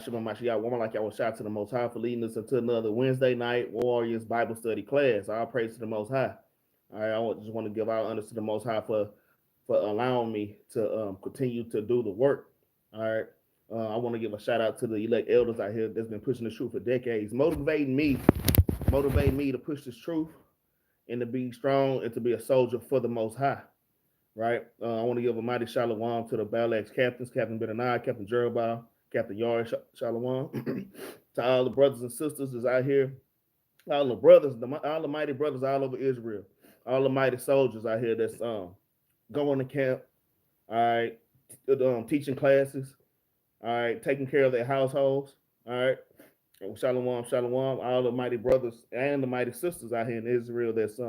Y'all woman like y'all was shout to the Most High for leading us into another Wednesday night Warriors Bible study class. All praise to the Most High. All right, just want to give our honors to the Most High for allowing me to continue to do the work. All right, I want to give a shout out to the elect elders out here that's been pushing the truth for decades, motivating me to push this truth and to be strong and to be a soldier for the Most High. Right, I want to give a mighty shalom to the Battle Axes captains, Captain Benaniyah, Captain Jerubbaal, Captain Yard, Shalom, to all the brothers and sisters that's out here, all the brothers, all the mighty brothers all over Israel, all the mighty soldiers out here that's going to camp, all right, teaching classes, all right, taking care of their households, all right. Shalom, shalom, all the mighty brothers and the mighty sisters out here in Israel that's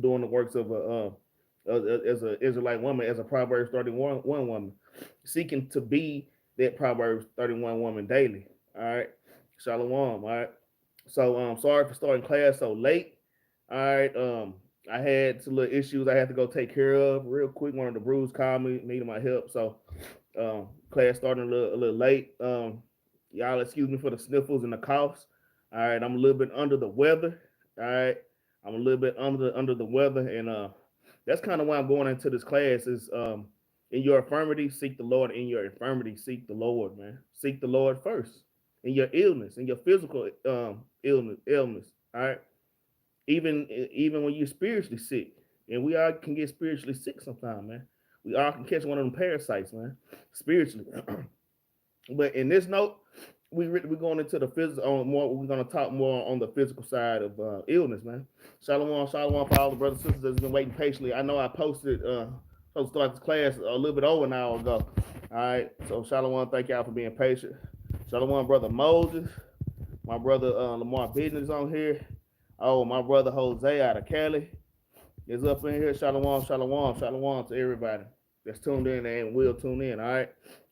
doing the works of as an Israelite woman, as a Proverbs 31 woman, seeking to be that Proverbs 31 woman daily. All right. Shalom. All right. So sorry for starting class so late. All right. I had some little issues I had to go take care of real quick. One of the brews called me, needed my help. So class starting a little late. Y'all excuse me for the sniffles and the coughs. All right. I'm a little bit under the weather. All right. I'm a little bit under the weather, and that's kind of why I'm going into this class is in your infirmity, seek the Lord. In your infirmity, seek the Lord, man. Seek the Lord first. In your illness, in your physical illness, all right. Even when you're spiritually sick, and we all can get spiritually sick sometimes, man. We all can catch one of them parasites, man, spiritually. But in this note, we're going into the physical more. We're going to talk more on the physical side of illness, man. Shalom, shalom for all the brothers and sisters that's been waiting patiently. I know I posted supposed to start this class a little bit over an hour ago. All right, so shalom, thank y'all for being patient. Shalom, brother Moses, my brother Lamar Business on here. Oh, my brother Jose out of Cali is up in here. Shalom, shalom, shalom to everybody that's tuned in and will tune in. All right.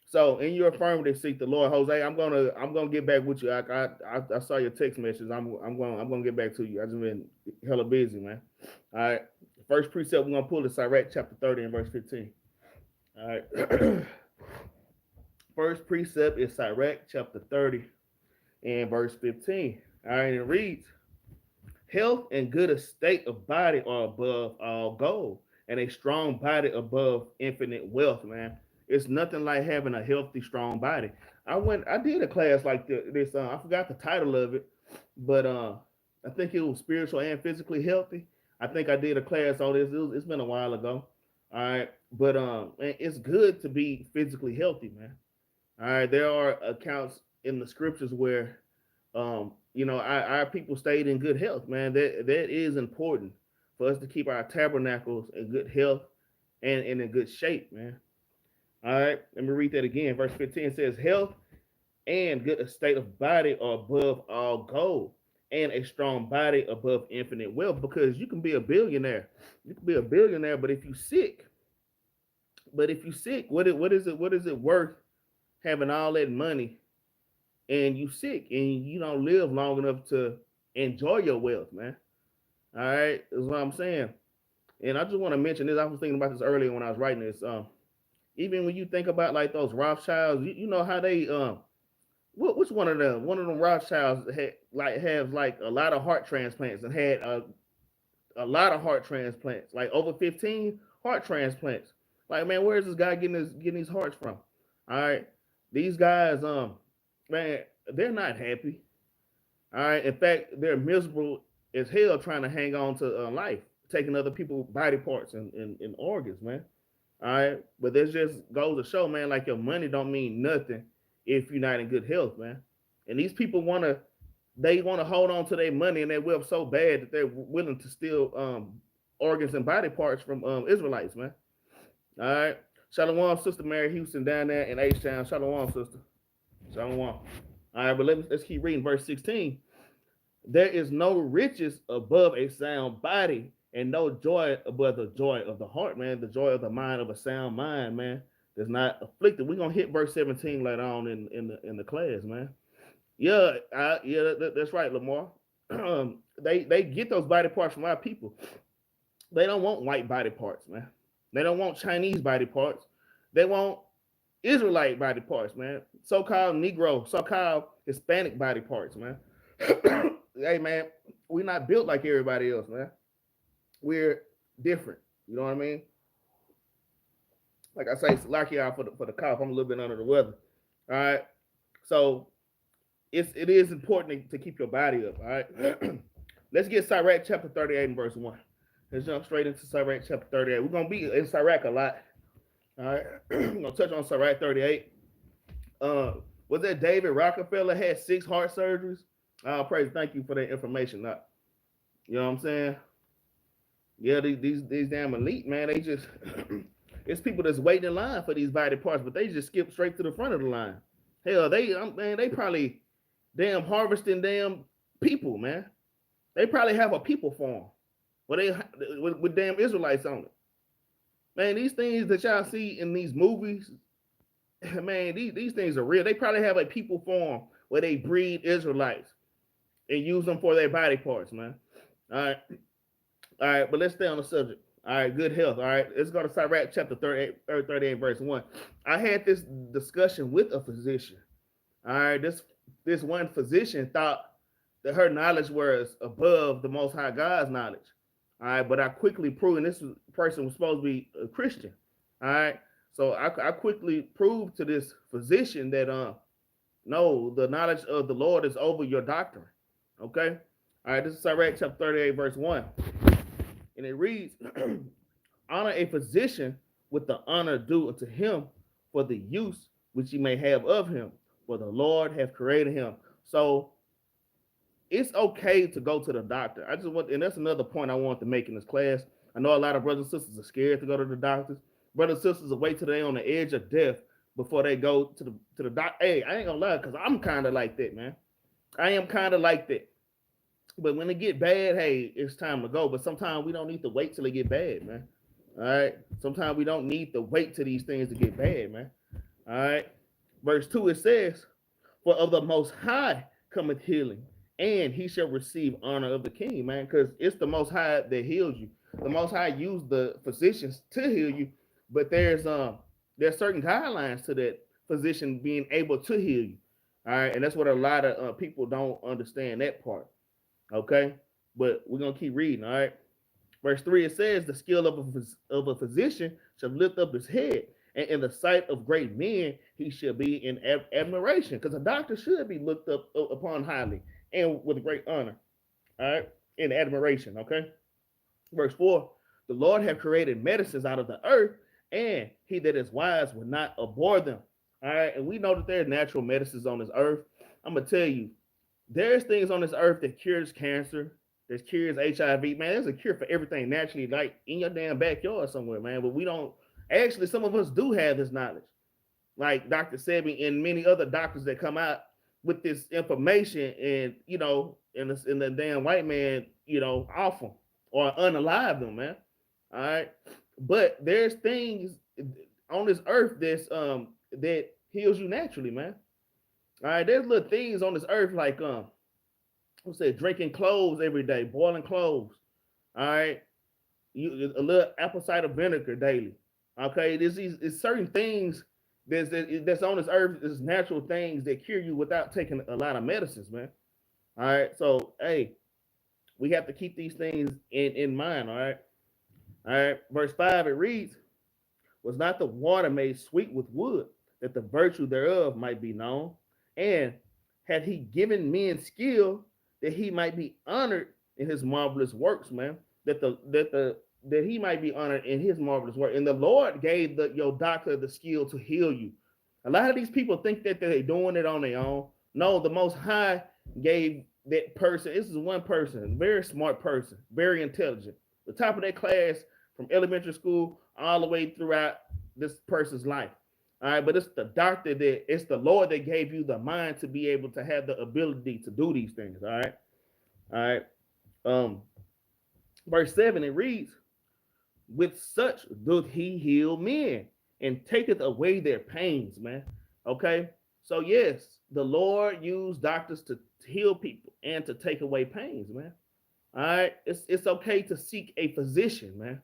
So in your infirmity, seek the Lord, Jose. I'm gonna get back with you. I saw your text message. I'm gonna get back to you. I just been hella busy, man. All right. First precept we're gonna pull is Sirach chapter 30 and verse 15. All right. First precept is Sirach chapter 30 and verse 15. All right, it reads, health and good estate of body are above all gold, and a strong body above infinite wealth, man. It's nothing like having a healthy, strong body. I did a class like this. I forgot the title of it, but I think it was spiritual and physically healthy. I think I did a class on this. It's been a while ago. All right, but it's good to be physically healthy, man. All right, there are accounts in the scriptures where our people stayed in good health, man. That is important for us to keep our tabernacles in good health and in good shape, man. All right, let me read that again. Verse 15 says, health and good estate of body are above all gold, and a strong body above infinite wealth. Because you can be a billionaire. You can be a billionaire, but if you sick, what is it worth having all that money and you sick and you don't live long enough to enjoy your wealth, man? All right, that's what I'm saying. And I just want to mention this. I was thinking about this earlier when I was writing this. Even when you think about like those Rothschilds, you know how they which one of them Rothschilds has like a lot of heart transplants and had a lot of heart transplants, like over 15 heart transplants. Like, man, where is this guy getting these hearts from? All right, these guys, man, they're not happy. All right, in fact, they're miserable as hell trying to hang on to life, taking other people's body parts and organs, man. All right, but this just goes to show, man, like your money don't mean nothing if you're not in good health, man. And these people want to hold on to their money and their wealth so bad that they're willing to steal organs and body parts from Israelites, man. All right, Shalom, sister Mary Houston down there in H Town. Shalom, sister. Shalom. All right, but let's keep reading verse 16. There is no riches above a sound body, and no joy above the joy of the heart, man. The joy of the mind of a sound mind, man, that's not afflicted. We're gonna hit verse 17 later on in the class, man. Yeah, that's right, Lamar. They get those body parts from our people. They don't want white body parts, man. They don't want Chinese body parts. They want Israelite body parts, man. So-called Negro, so-called Hispanic body parts, man. Hey, man, we're not built like everybody else, man. We're different. You know what I mean? Like I say, Salakia for the cough. I'm a little bit under the weather. All right. So it is important to keep your body up. All right. Let's get Sirach chapter 38 and verse 1. Let's jump straight into Sirach chapter 38. We're gonna be in Sirach a lot. All right. We're gonna touch on Sirach 38. Was that David Rockefeller had 6 heart surgeries? Praise, thank you for that information. You know what I'm saying? Yeah, these damn elite, man, they just it's people that's waiting in line for these body parts, but they just skip straight to the front of the line. Hell, they probably damn harvesting damn people, man. They probably have a people farm where they with damn Israelites on it. Man, these things that y'all see in these movies, man, these things are real. They probably have a people farm where they breed Israelites and use them for their body parts, man. All right, but let's stay on the subject. All right, good health. All right, let's go to Sirach chapter 38, verse 1. I had this discussion with a physician. All right, this one physician thought that her knowledge was above the Most High God's knowledge. All right, but I quickly proved, and this person was supposed to be a Christian. All right, so I quickly proved to this physician that no, the knowledge of the Lord is over your doctrine. Okay, all right, this is Sirach chapter 38, verse 1. And it reads, honor a physician with the honor due unto him for the use which he may have of him, for the Lord hath created him. So it's okay to go to the doctor. And that's another point I want to make in this class. I know a lot of brothers and sisters are scared to go to the doctors. Brothers and sisters will wait till they're on the edge of death before they go to the doctor. Hey, I ain't gonna lie, because I'm kind of like that, man. I am kind of like that. But when it get bad, hey, it's time to go. But sometimes we don't need to wait till it get bad, man. All right. Sometimes we don't need to wait till these things to get bad, man. All right. Verse 2, it says, for of the Most High cometh healing, and he shall receive honor of the king, man, because it's the Most High that heals you. The Most High used the physicians to heal you, but there's certain guidelines to that physician being able to heal you. All right. And that's what a lot of people don't understand, that part. Okay, but we're gonna keep reading. All right, verse 3, it says, the skill of a physician shall lift up his head, and in the sight of great men he shall be in admiration, because a doctor should be looked up upon highly and with great honor. All right, in admiration. Okay, verse 4, the Lord have created medicines out of the earth, and he that is wise will not abhor them. All right, and we know that there are natural medicines on this earth. I'm gonna tell you, there's things on this earth that cures cancer, that cures HIV. Man, there's a cure for everything naturally, like in your damn backyard somewhere, man. But we don't, actually, some of us do have this knowledge. Like Dr. Sebi and many other doctors that come out with this information and, you know, and the damn white man, you know, off them or unalive them, man. All right. But there's things on this earth that's that heals you naturally, man. All right, there's little things on this earth like what's that? Drinking cloves every day, boiling cloves. All right, a little apple cider vinegar daily. Okay, there's certain things that's on this earth. There's natural things that cure you without taking a lot of medicines, man. All right, so hey, we have to keep these things in mind. All right. Verse 5, it reads, was not the water made sweet with wood, that the virtue thereof might be known? And had he given men skill that he might be honored in his marvelous works, man. That he might be honored in his marvelous work. And the Lord gave your doctor the skill to heal you. A lot of these people think that they're doing it on their own. No, the Most High gave that person. This is one person, very smart person, very intelligent, the top of their class from elementary school all the way throughout this person's life. All right, but it's the Lord that gave you the mind to be able to have the ability to do these things. All right. Verse 7, it reads, with such doth he heal men and taketh away their pains, man. Okay, so yes, the Lord used doctors to heal people and to take away pains, man. All right, it's okay to seek a physician, man.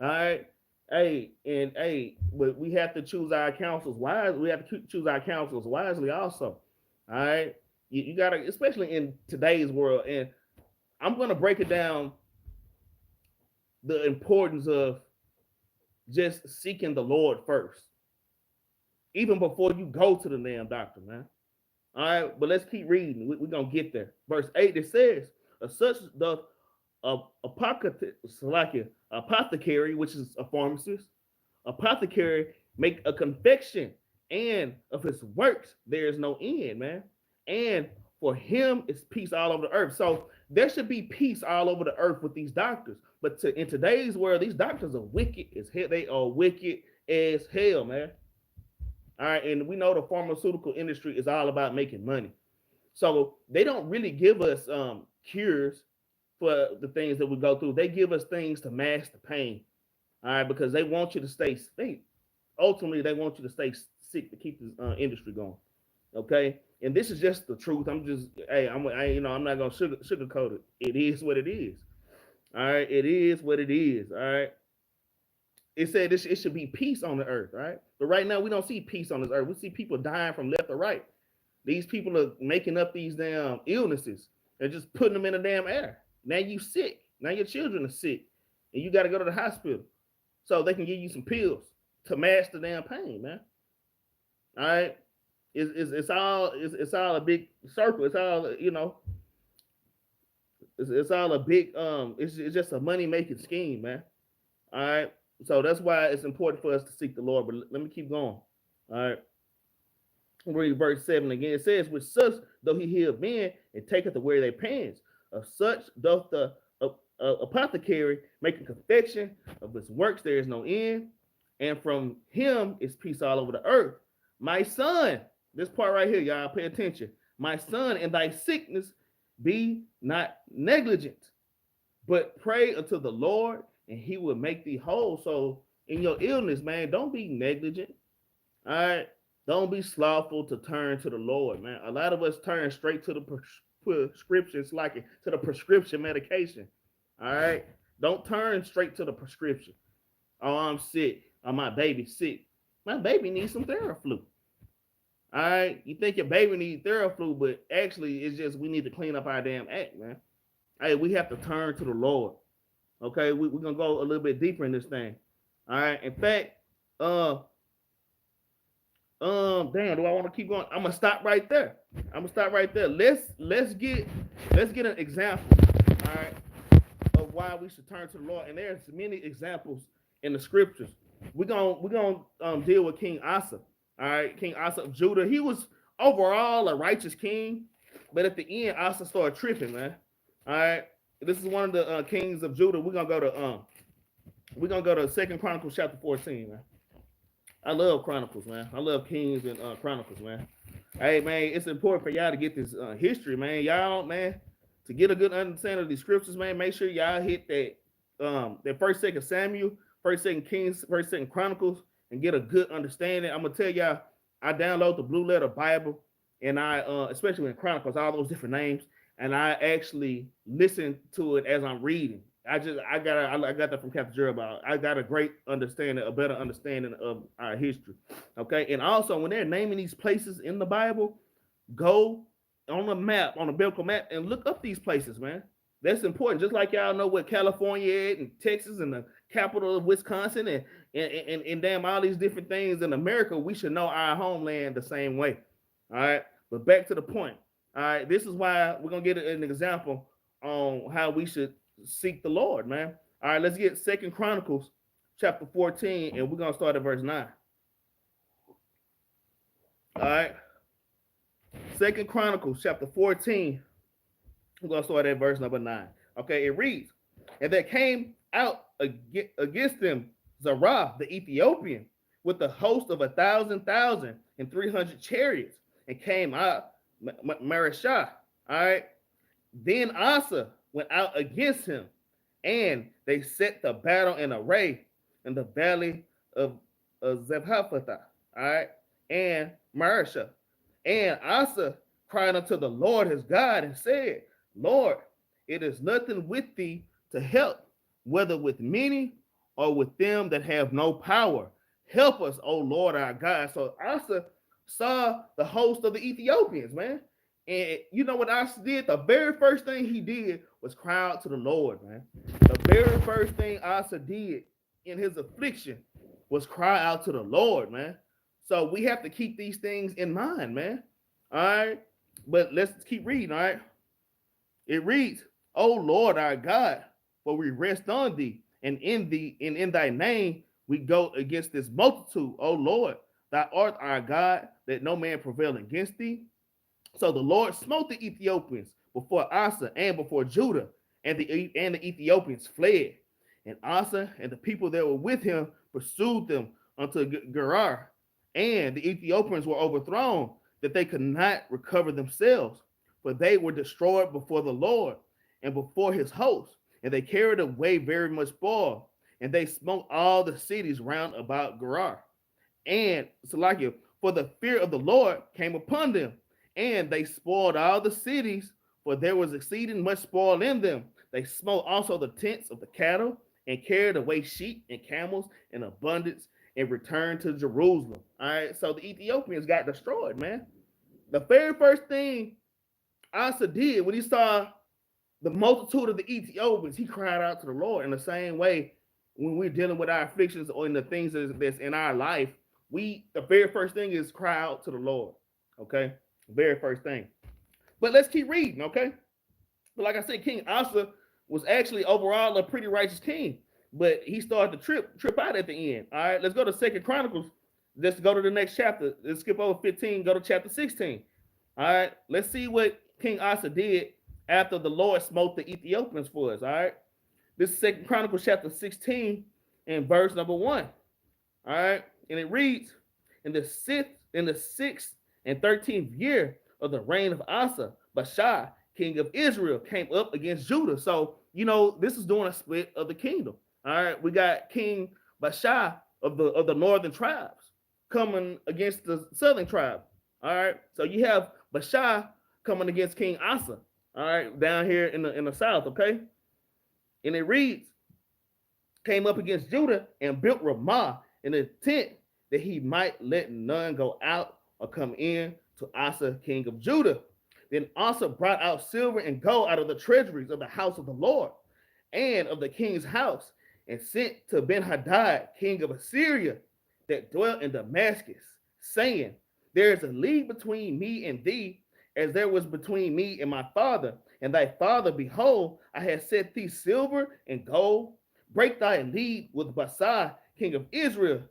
All right. But we have to choose our counsels wisely. We have to choose our counsels wisely also. All right. You gotta, especially in today's world, and I'm gonna break it down the importance of just seeking the Lord first, even before you go to the damn doctor, man. All right, but let's keep reading. We're gonna get there. Verse 8, it says, such doth apothecary, which is a pharmacist, apothecary make a confection, and of his works there is no end, man. And for him is peace all over the earth. So there should be peace all over the earth with these doctors. But in today's world, these doctors are wicked as hell. They are wicked as hell, man. All right, and we know the pharmaceutical industry is all about making money. So they don't really give us cures for the things that we go through. They give us things to mask the pain. All right, because they want you to stay. Ultimately they want you to stay sick to keep this industry going. Okay, and this is just the truth. I'm not gonna sugarcoat it. It is what it is. All right, it is what it is. All right. It said it should be peace on the earth, right? But right now we don't see peace on this earth. We see people dying from left or right. These people are making up these damn illnesses and just putting them in the damn air. Now you sick. Now your children are sick, and you got to go to the hospital so they can give you some pills to mask the damn pain, man. All right, it's all a big circle. It's all it's all a big it's just a money making scheme, man. All right, so that's why it's important for us to seek the Lord. But let me keep going. All right. Read verse 7 again. It says, with such though he heal men and taketh away their pains, of such doth the apothecary make a confection, of his works there is no end, and from him is peace all over the earth. My son, this part right here, y'all pay attention. My son, in thy sickness be not negligent, but pray unto the Lord, and he will make thee whole. So in your illness, man, don't be negligent. All right. Don't be slothful to turn to the Lord, man. A lot of us turn straight to the prescriptions, to the prescription medication. All right. Don't turn straight to the prescription. Oh, I'm sick. Oh, my baby's sick. My baby needs some Theraflu. All right. You think your baby needs Theraflu, but actually it's just we need to clean up our damn act, man. Hey, we have to turn to the Lord. Okay. We're going to go a little bit deeper in this thing. All right. In fact, damn, do I want to keep going? I'm gonna stop right there. Let's get an example, all right, of why we should turn to the Lord. And there's many examples in the scriptures. We're gonna deal with King Asa. All right, King Asa of Judah. He was overall a righteous king, but at the end, Asa started tripping, man. All right, this is one of the kings of Judah. We're gonna go to 2 Chronicles chapter 14, man. I love Chronicles, man. I love Kings and Chronicles, man. Hey, man, it's important for y'all to get this history, man. Y'all, man, to get a good understanding of these scriptures, man, make sure y'all hit that 1st, 2nd Samuel, 1st, 2nd Kings, 1st, 2nd Chronicles, and get a good understanding. I'm gonna tell y'all, I download the Blue Letter Bible, and I, especially in Chronicles, all those different names, and I actually listen to it as I'm reading. I got that from Capt Jerubbaal. I got a great understanding, a better understanding of our history. Okay, and also when they're naming these places in the Bible, go on the map, on the biblical map, and look up these places, man. That's important. Just like y'all know what California is and Texas and the capital of Wisconsin and damn all these different things in America, we should know our homeland the same way. All right, but back to the point. All right, this is why we're gonna get an example on how we should seek the Lord, man. All right, let's get 2 Chronicles chapter 14, and we're gonna start at verse 9. All right, 2 Chronicles chapter 14, we're gonna start at verse number 9. Okay, it reads, and there came out against them Zerah the Ethiopian with the host of 1,300 chariots, and came out Marishah. All right, then Asa went out against him, and they set the battle in array in the valley of Zephathah, all right, and Marishah. And Asa cried unto the Lord his God and said, Lord, it is nothing with thee to help, whether with many are with them that have no power. Help us, O Lord our God. So Asa saw the host of the Ethiopians, man. And you know what Asa did? The very first thing he did was cry out to the Lord, man. The very first thing Asa did in his affliction was cry out to the Lord, man. So we have to keep these things in mind, man. All right. But let's keep reading, all right? It reads, O Lord our God, for we rest on thee, and in thy name we go against this multitude. O Lord, thou art our God, let no man prevail against thee. So the Lord smote the Ethiopians before Asa and before Judah, and the Ethiopians fled. And Asa and the people that were with him pursued them unto Gerar, and the Ethiopians were overthrown, that they could not recover themselves, for they were destroyed before the Lord and before his host, and they carried away very much spoil, and they smote all the cities round about Gerar. And Salakia, for the fear of the Lord came upon them, and they spoiled all the cities, for there was exceeding much spoil in them. They smote also the tents of the cattle, and carried away sheep and camels in abundance, and returned to Jerusalem. All right, so the Ethiopians got destroyed, man. The very first thing Asa did when he saw the multitude of the Ethiopians, he cried out to the Lord. In the same way, when we're dealing with our afflictions or in the things that's in our life, the very first thing is cry out to the Lord. Okay, very first thing. But let's keep reading. Okay, but like I said, King Asa was actually overall a pretty righteous king, but he started to trip out at the end. All right, let's go to Second Chronicles. Let's go to the next chapter. Let's skip over 15, go to chapter 16. All right, let's see what King Asa did after the Lord smote the Ethiopians for us. All right, this is Second Chronicles chapter 16 and verse number 1. All right, and it reads, in the sixth and 13th year of the reign of Asa, Baasha, king of Israel, came up against Judah. So, you know, this is doing a split of the kingdom. All right, we got King Baasha of the northern tribes coming against the southern tribe. All right, so you have Baasha coming against King Asa. All right, down here in the south. Okay, and it reads, came up against Judah and built Ramah in a tent that he might let none go out or come in to Asa, king of Judah. Then Asa brought out silver and gold out of the treasuries of the house of the Lord and of the king's house, and sent to Ben-Hadad, king of Assyria, that dwelt in Damascus, saying, there is a league between me and thee, as there was between me and my father, and thy father. Behold, I have set thee silver and gold. Break thy league with Baasha, king of Israel,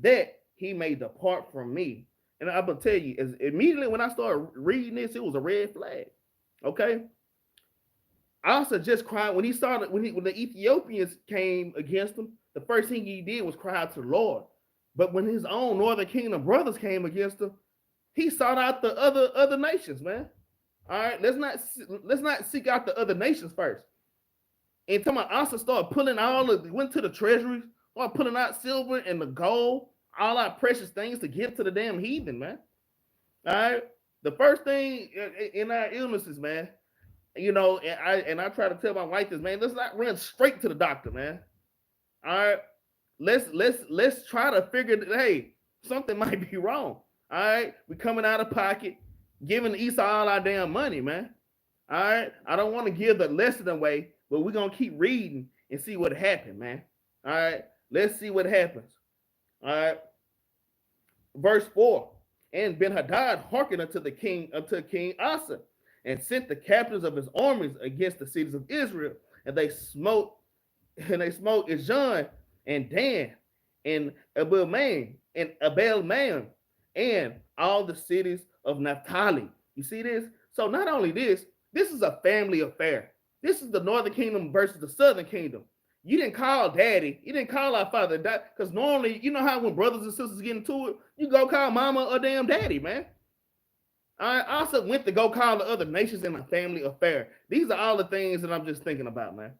that he may depart from me. And I'm gonna tell you, immediately when I started reading this, it was a red flag. Okay, Asa just cried when he started when the Ethiopians came against him. The first thing he did was cry out to the Lord. But when his own northern kingdom brothers came against him, he sought out the other nations, man. All right, let's not seek out the other nations first. And talking about Asa started pulling went to the treasuries, started pulling out silver and the gold, all our precious things to give to the damn heathen, man. All right, the first thing in our illnesses, man, you know, and I try to tell my wife this, man, let's not run straight to the doctor, man. All right, let's try to figure that, hey, something might be wrong. All right, we coming out of pocket, giving Esau all our damn money, man. All right, I don't want to give the lesson away, but we're gonna keep reading and see what happened, man. All right, let's see what happens. All right, verse 4. And Ben-Hadad hearkened unto King Asa, and sent the captains of his armies against the cities of Israel, and they smote Ijon and Dan and Abel-maim and all the cities of Naphtali. You see this? So not only this is a family affair. This is the northern kingdom versus the southern kingdom. You didn't call daddy. You didn't call our father, because normally, you know how when brothers and sisters get into it, you go call mama or damn daddy, man. I also went to go call the other nations in a family affair. These are all the things that I'm just thinking about, man.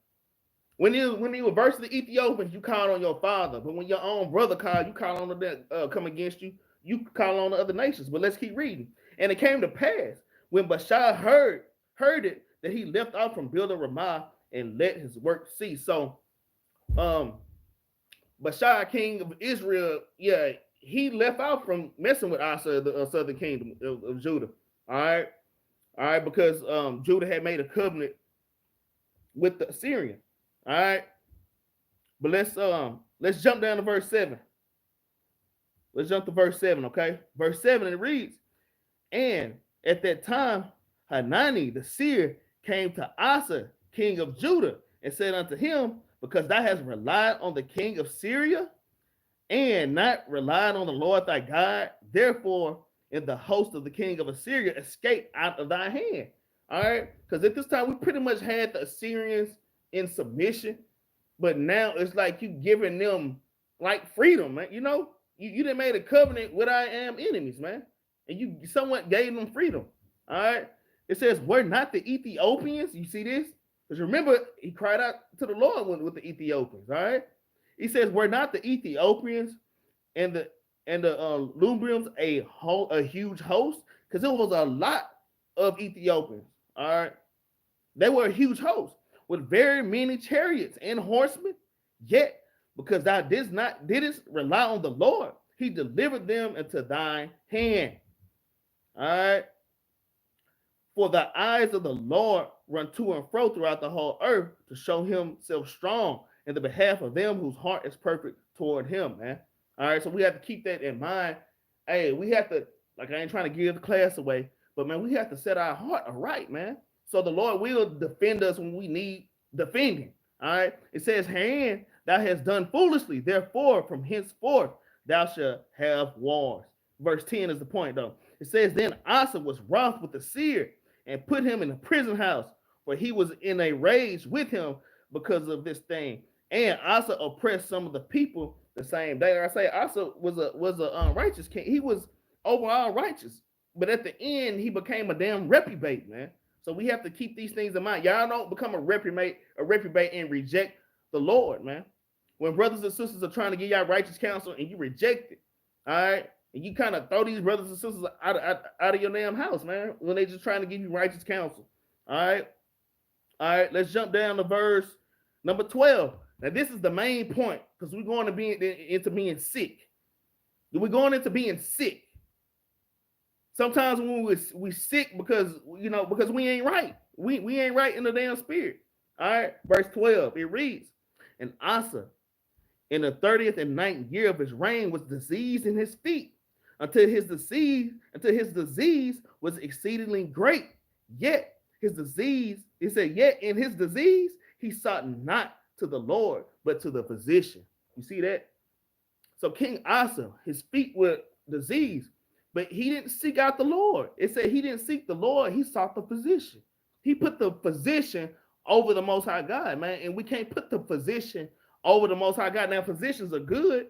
When you were versus the Ethiopians, you called on your father, but when your own brother called, you call on the come against you. You call on the other nations. But let's keep reading. And it came to pass when Baasha heard it, that he left off from building Ramah and let his work cease. So, Baasha, king of Israel, yeah, he left out from messing with Asa, the southern kingdom of Judah. All right, because Judah had made a covenant with the Assyrian. All right, but let's jump down to verse 7. Let's jump to verse 7, okay? Verse 7, it reads, and at that time, Hanani the seer came to Asa, king of Judah, and said unto him, because thou hast relied on the king of Syria and not relied on the Lord thy God, therefore in the host of the king of Assyria escape out of thy hand. All right, because at this time we pretty much had the Assyrians in submission, but now it's like you giving them like freedom, man. You know, you done made a covenant with I am enemies, man, and you somewhat gave them freedom. All right, it says, were not the Ethiopians, you see this? Because remember, he cried out to the Lord with the Ethiopians. All right, he says, were not the Ethiopians and the Lubims a huge host? Because it was a lot of Ethiopians. All right, they were a huge host with very many chariots and horsemen. Yet, because thou didst rely on the Lord, he delivered them into thine hand. All right. For the eyes of the Lord run to and fro throughout the whole earth to show himself strong in the behalf of them whose heart is perfect toward him, man. All right, so we have to keep that in mind. Hey, we have to, like, I ain't trying to give the class away, but man, we have to set our heart aright, man. So the Lord will defend us when we need defending. All right, it says, hand thou hast done foolishly, therefore from henceforth thou shalt have wars. Verse 10 is the point, though. It says, then Asa was wroth with the seer and put him in the prison house, for he was in a rage with him because of this thing. And Asa oppressed some of the people the same day. Like I say, Asa was a righteous king. He was overall righteous, but at the end he became a damn reprobate, man. So we have to keep these things in mind. Y'all don't become a reprobate and reject the Lord, man. When brothers and sisters are trying to give y'all righteous counsel and you reject it, all right, and you kind of throw these brothers and sisters out of your damn house, man, when they just trying to give you righteous counsel. All right, let's jump down to verse number 12. Now, this is the main point, because we're going to be into being sick. We're going into being sick. Sometimes when we sick because we ain't right. We ain't right in the damn spirit. All right, verse 12, it reads, and Asa, in the 30th and 9th year of his reign, was diseased in his feet, until his disease was exceedingly great. Yet his disease, it said, yet in his disease he sought not to the Lord, but to the physician. You see that? So King Asa, his feet were diseased, but he didn't seek out the Lord. It said he didn't seek the Lord, he sought the physician. He put the physician over the Most High God, man, and we can't put the physician over the Most High God. Now, physicians are good,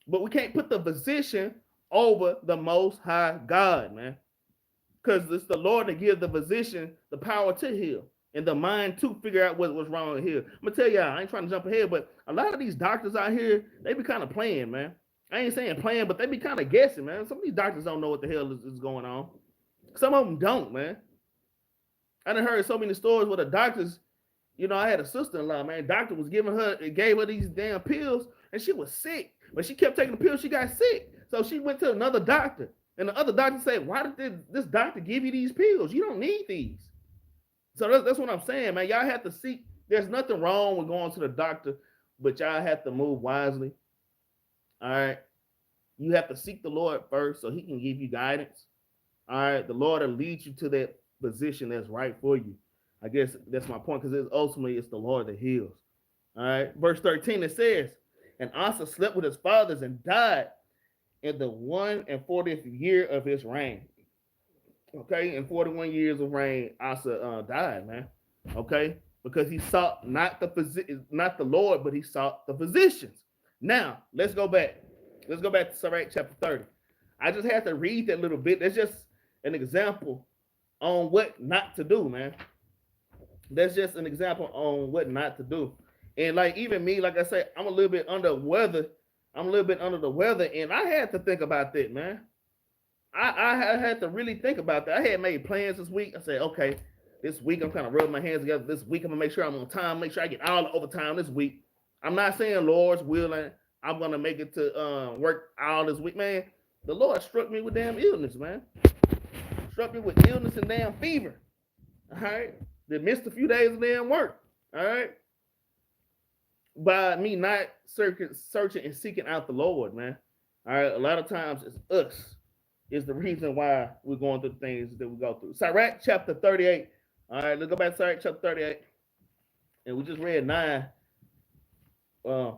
but we can't put the physician over the Most High God, man, because it's the Lord that gives the physician the power to heal and the mind to figure out what's wrong here. I'm gonna tell y'all, I ain't trying to jump ahead, but a lot of these doctors out here, they be kind of playing, man. I ain't saying playing, but they be kind of guessing, man. Some of these doctors don't know what the hell is going on. Some of them don't, man. I done heard so many stories where the doctors, I had a sister-in-law, man. Doctor was gave her these damn pills, and she was sick. But she kept taking the pills, she got sick. So she went to another doctor, and the other doctor said, why did this doctor give you these pills? You don't need these. So that's what I'm saying, man. Y'all have to seek. There's nothing wrong with going to the doctor, but y'all have to move wisely. All right. You have to seek the Lord first so he can give you guidance. All right. The Lord will lead you to that position that's right for you. I guess that's my point, because ultimately it's the Lord that heals. All right. Verse 13, it says, and Asa slept with his fathers and died in the 41st year of his reign. Okay, in 41 years of reign, Asa died, man. Okay, because he sought not the Lord, but he sought the physicians. Now, let's go back. Let's go back to Sirach chapter 30. I just had to read that little bit. That's just an example on what not to do, man. That's just an example on what not to do. And like even me, like I said, I'm a little bit under the weather. And I had to think about that, man. I had to really think about that. I had made plans this week. I said, okay, this week I'm kind of rubbing my hands together. This week I'm gonna make sure I'm on time, make sure I get all the overtime this week. I'm not saying Lord's willing, I'm gonna make it to work all this week, man. The Lord struck me with damn illness, man. Struck me with illness and damn fever. All right. They missed a few days of damn work. All right. By me not searching and seeking out the Lord, man. All right. A lot of times it's us is the reason why we're going through the things that we go through. Sirach chapter 38. All right, let's go back to Sirach chapter 38. And we just read 9. Uh,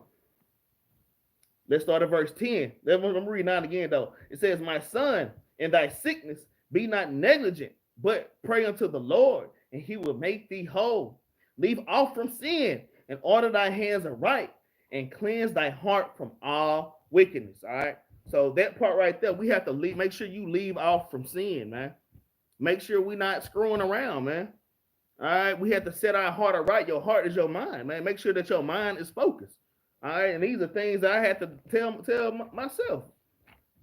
let's start at verse 10. Let me read 9 again, though. It says, my son, in thy sickness, be not negligent, but pray unto the Lord, and he will make thee whole. Leave off from sin, and order thy hands aright, and cleanse thy heart from all wickedness. All right. So that part right there, we have to make sure you leave off from sin, man. Make sure we're not screwing around, man. All right. We have to set our heart aright. Your heart is your mind, man. Make sure that your mind is focused. All right. And these are things that I had to tell myself.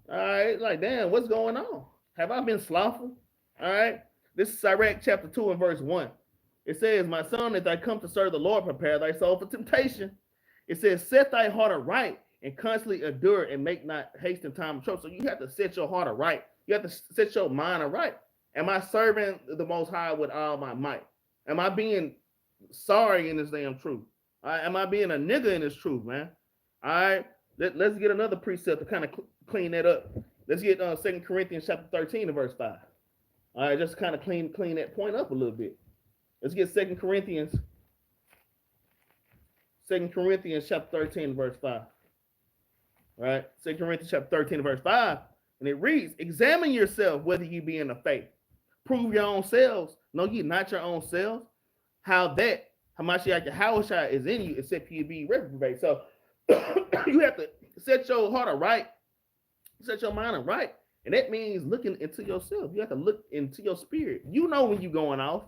All right. Like, damn, what's going on? Have I been slothful? All right. This is Sirach chapter 2 and verse 1. It says, my son, as I come to serve the Lord, prepare thy soul for temptation. It says, set thy heart aright and constantly endure and make not haste in time of trouble. So you have to set your heart aright. You have to set your mind aright. Am I serving the Most High with all my might? Am I being sorry in this damn truth? All right? Am I being a nigga in this truth, man? All right. Let's get another precept to kind of clean that up. Let's get 2 Corinthians chapter 13 and verse 5. All right, just kind of clean that point up a little bit. Let's get 2 Corinthians chapter 13 verse 5. All right, 2 Corinthians chapter 13 verse 5. And it reads, examine yourself whether you be in the faith. Prove your own selves. Know ye not your own selves? How that Hamashiach Yahushua is in you, except you be reprobate. So you have to set your heart aright, set your mind aright. And that means looking into yourself. You have to look into your spirit. You know when you're going off.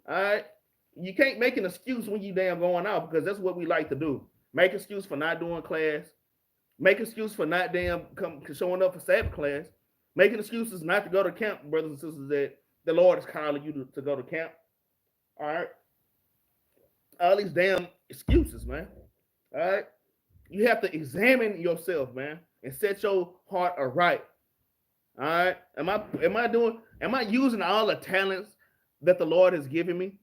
All right. You can't make an excuse when you damn going off, because that's what we like to do. Make excuse for not doing class. Make excuse for not damn showing up for Sabbath class. Making excuses not to go to camp, brothers and sisters, that the Lord is calling you to go to camp. All right. All these damn excuses, man. All right. You have to examine yourself, man, and set your heart aright. All right. Am I using all the talents that the Lord has given me?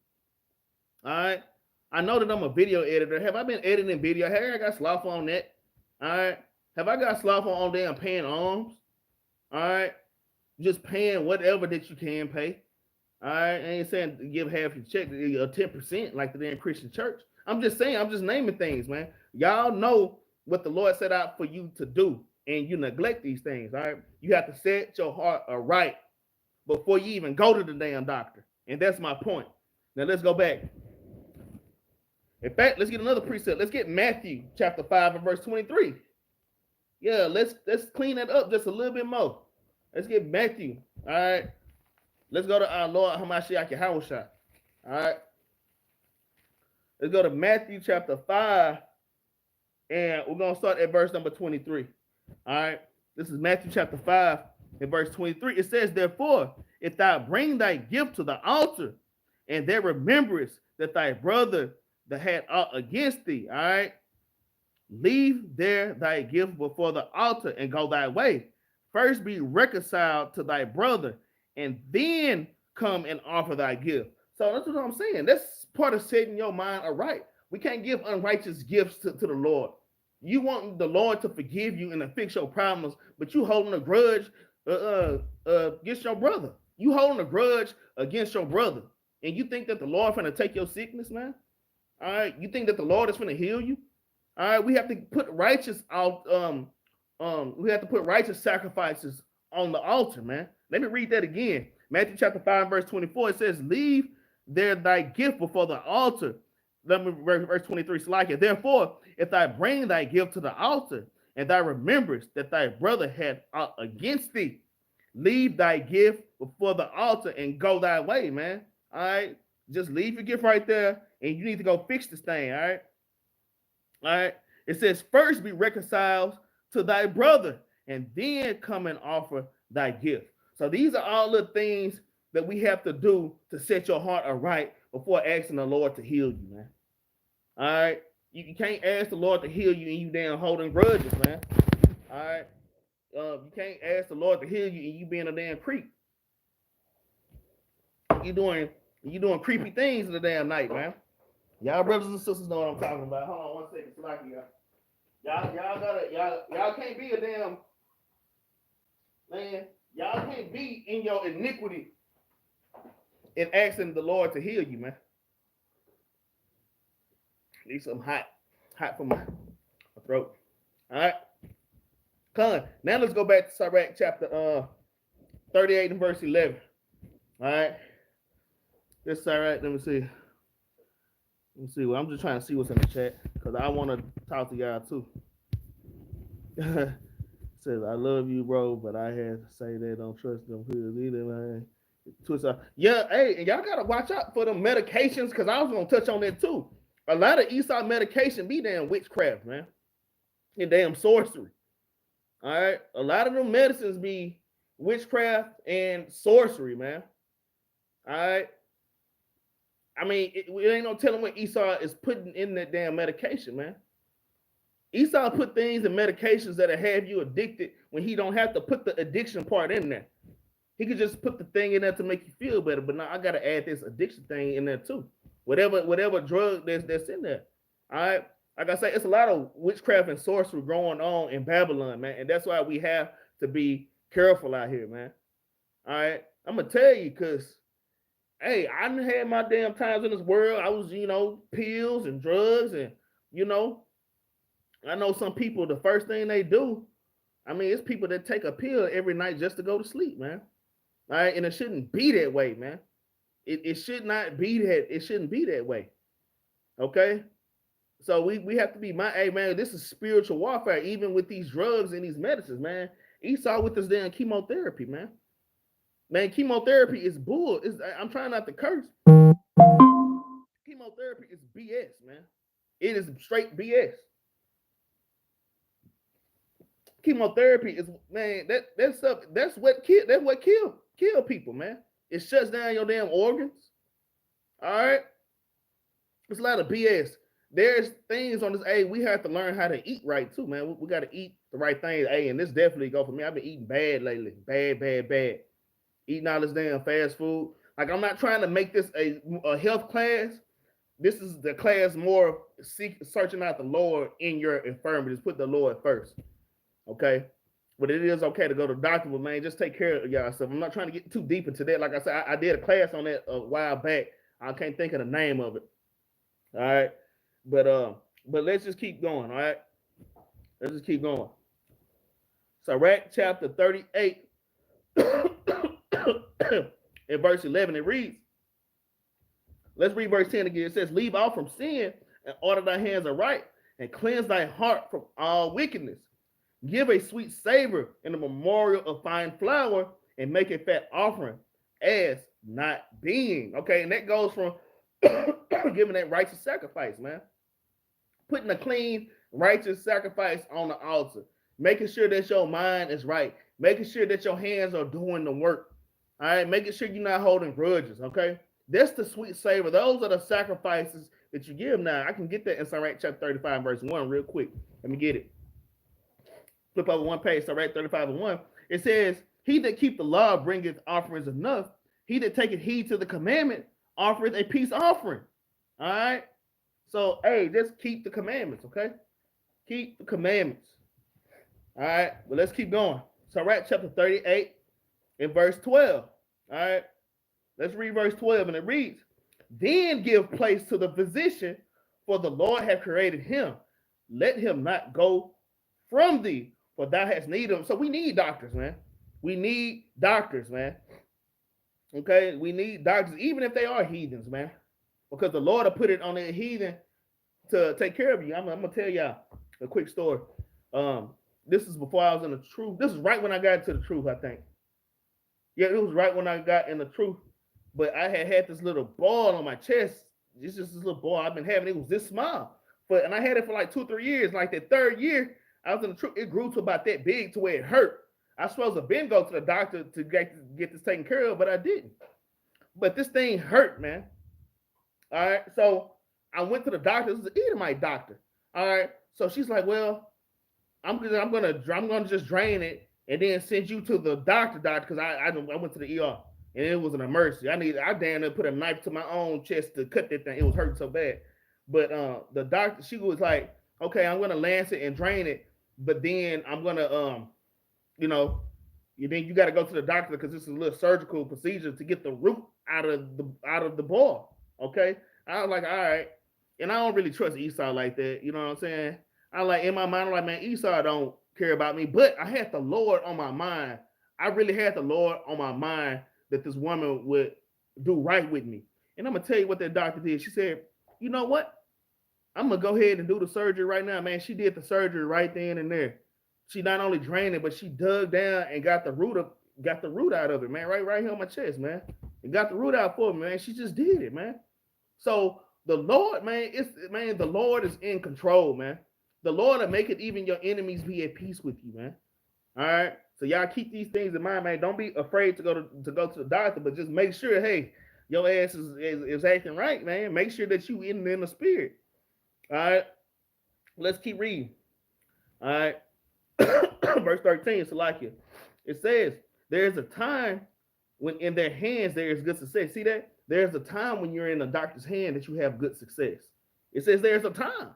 All right. I know that I'm a video editor. Have I been editing video? Have I got slothful on that? All right. Have I got slothful on damn paying alms? All right. Just paying whatever that you can pay. All right. I ain't saying give half your check, 10% like the damn Christian church. I'm just saying, I'm just naming things, man. Y'all know what the Lord set out for you to do, and you neglect these things. All right. You have to set your heart aright before you even go to the damn doctor. And that's my point. Now let's go back. In fact, let's get another precept. Let's get Matthew chapter 5 and verse 23. Yeah, let's clean that up just a little bit more. Let's get Matthew. All right. Let's go to our Lord Hamashiach Yahushua. All right. Let's go to Matthew chapter 5. And we're going to start at verse number 23. All right. This is Matthew chapter 5 and verse 23. It says, therefore, if thou bring thy gift to the altar, and there rememberest that thy brother that had aught against thee, all right, leave there thy gift before the altar and go thy way. First be reconciled to thy brother, and then come and offer thy gift. So that's what I'm saying. That's part of setting your mind aright. We can't give unrighteous gifts to the Lord. You want the Lord to forgive you and to fix your problems, but you holding a grudge against your brother. You holding a grudge against your brother. And you think that the Lord is going to take your sickness, man? All right. You think that the Lord is going to heal you? All right. We have to put righteous we have to put righteous sacrifices on the altar, man. Let me read that again. Matthew chapter 5, verse 24. It says, leave there thy gift before the altar. Let me verse 23. Salaki. Therefore, if thou bring thy gift to the altar, and thou rememberest that thy brother had aught against thee, leave thy gift before the altar and go thy way, man. All right. Just leave your gift right there, and you need to go fix this thing. All right. All right. It says, first be reconciled to thy brother, and then come and offer thy gift. So these are all the things that we have to do to set your heart aright before asking the Lord to heal you, man. All right. You can't ask the Lord to heal you and you damn holding grudges, man. All right. You can't ask the Lord to heal you and you being a damn creep. You doing creepy things in the damn night, man. Y'all brothers and sisters know what I'm talking about. Hold on one second, Salaki, y'all can't be a damn man. Y'all can't be in your iniquity and asking the Lord to heal you, man. Need some hot for my throat. All right. Come on. Now let's go back to Sirach chapter 38 and verse 11. All right. This Sirach, let me see. Well, I'm just trying to see what's in the chat because I want to talk to y'all too. Says, I love you, bro, but I had to say that don't trust them pills either, man. Twist up. Yeah, hey, and y'all gotta watch out for them medications because I was gonna touch on that too. A lot of Esau medication be damn witchcraft, man. And damn sorcery. All right. A lot of them medicines be witchcraft and sorcery, man. All right. I mean, we ain't no telling what Esau is putting in that damn medication, man. Esau put things in medications that'll have you addicted when he don't have to put the addiction part in there. He could just put the thing in there to make you feel better, but now I gotta add this addiction thing in there too. Whatever drug that's in there. All right. Like I say, it's a lot of witchcraft and sorcery going on in Babylon, man. And that's why we have to be careful out here, man. All right. I'm gonna tell you, because hey, I done had my damn times in this world. I was, pills and drugs, and I know some people, the first thing they do, I mean, it's people that take a pill every night just to go to sleep, man. All right, and it shouldn't be that way, man. It should not be that. It shouldn't be that way. Okay, so we have to be hey man, this is spiritual warfare, even with these drugs and these medicines, man. Esau with this damn chemotherapy, man. Man, chemotherapy is bull. I'm trying not to curse. Chemotherapy is BS, man. It is straight BS. Chemotherapy is, man, that stuff. That's what kill people, man. It shuts down your damn organs. All right, it's a lot of BS. There's things on this. Hey, we have to learn how to eat right too, man. We got to eat the right things. Hey, and this definitely go for me. I've been eating bad lately, bad. Eating all this damn fast food. Like, I'm not trying to make this a health class. This is the class more searching out the Lord in your infirmities. Put the Lord first. Okay, but it is okay to go to the doctor, but man, just take care of yourself. I'm not trying to get too deep into that. Like I said, I did a class on that a while back. I can't think of the name of it. All right, but let's just keep going. All right, let's just keep going. Sirach chapter 38, in verse 11, it reads. Let's read verse 10 again. It says, "Leave off from sin, and order thy hands aright, and cleanse thy heart from all wickedness. Give a sweet savor in the memorial of fine flour, and make a fat offering as not being." Okay, and that goes from giving that righteous sacrifice, man. Putting a clean, righteous sacrifice on the altar. Making sure that your mind is right. Making sure that your hands are doing the work. All right, making sure you're not holding grudges, okay? That's the sweet savor. Those are the sacrifices that you give now. I can get that in Sirach chapter 35, verse 1 real quick. Let me get it. Flip over one page, Sirach 35 and 1. It says, "He that keep the law bringeth offerings enough. He that taketh heed to the commandment offereth a peace offering." All right? So, hey, just keep the commandments, okay? Keep the commandments. All right? But let's keep going. Sirach chapter 38 and verse 12. All right? Let's read verse 12, and it reads, "Then give place to the physician, for the Lord hath created him. Let him not go from thee, for thou hast need of him." So we need doctors, man. We need doctors, man. Okay? We need doctors, even if they are heathens, man. Because the Lord will put it on that heathen to take care of you. I'm going to tell y'all a quick story. This is before I was in the truth. This is right when I got into the truth, I think. Yeah, it was right when I got in the truth. But I had this little ball on my chest. It's just this little ball I've been having. It was this small. And I had it for like 2-3 years. Like that third year, I was in the truth. It grew to about that big to where it hurt. I was supposed to have been go to the doctor to get this taken care of, but I didn't. But this thing hurt, man. All right. So I went to the doctor. This is an Edomite doctor. All right. So she's like, well, I'm gonna just drain it and then send you to the doctor, because I went to the ER and it was an emergency. I damn near put a knife to my own chest to cut that thing. It was hurting so bad. But the doctor, she was like, okay, I'm gonna lance it and drain it, but then I'm gonna you know, then you got to go to the doctor because this is a little surgical procedure to get the root out of the ball. Okay, I was like, all right, and I don't really trust Esau like that. You know what I'm saying? I like in my mind, I'm like, man, Esau don't care about me, but I had the Lord on my mind. I really had the Lord on my mind that this woman would do right with me. And I'm gonna tell you what that doctor did. She said, you know what? I'm gonna go ahead and do the surgery right now, man. She did the surgery right then and there. She not only drained it, but she dug down and got the root out of it, man. Right here on my chest, man. And got the root out for me, man. She just did it, man. So the Lord, man, the Lord is in control, man. The Lord will make it even your enemies be at peace with you, man. All right. So y'all keep these things in mind, man. Don't be afraid to go to the doctor, but just make sure, hey, your ass is acting right, man. Make sure that you in the spirit. All right. Let's keep reading. All right. Verse 13, Salakia. It says, there's a time when in their hands there is good success. See that? There's a time when you're in a doctor's hand that you have good success. It says there's a time.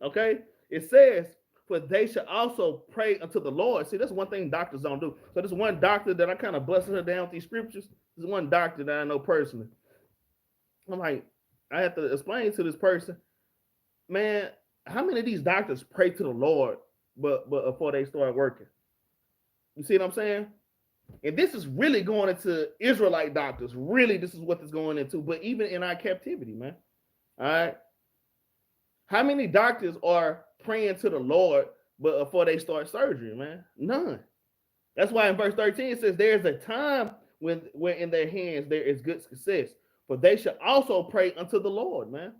Okay? It says, for they should also pray unto the Lord. See, that's one thing doctors don't do. So this one doctor that I kind of busted her down with these scriptures, this one doctor that I know personally. I'm like, I have to explain to this person, man, how many of these doctors pray to the Lord but before they start working? You see what I'm saying? And this is really going into Israelite doctors. Really, this is what it's going into. But even in our captivity, man. All right. How many doctors are praying to the Lord but before they start surgery, man? None. That's why in verse 13 it says there's a time when in their hands there is good success. For they should also pray unto the Lord, man.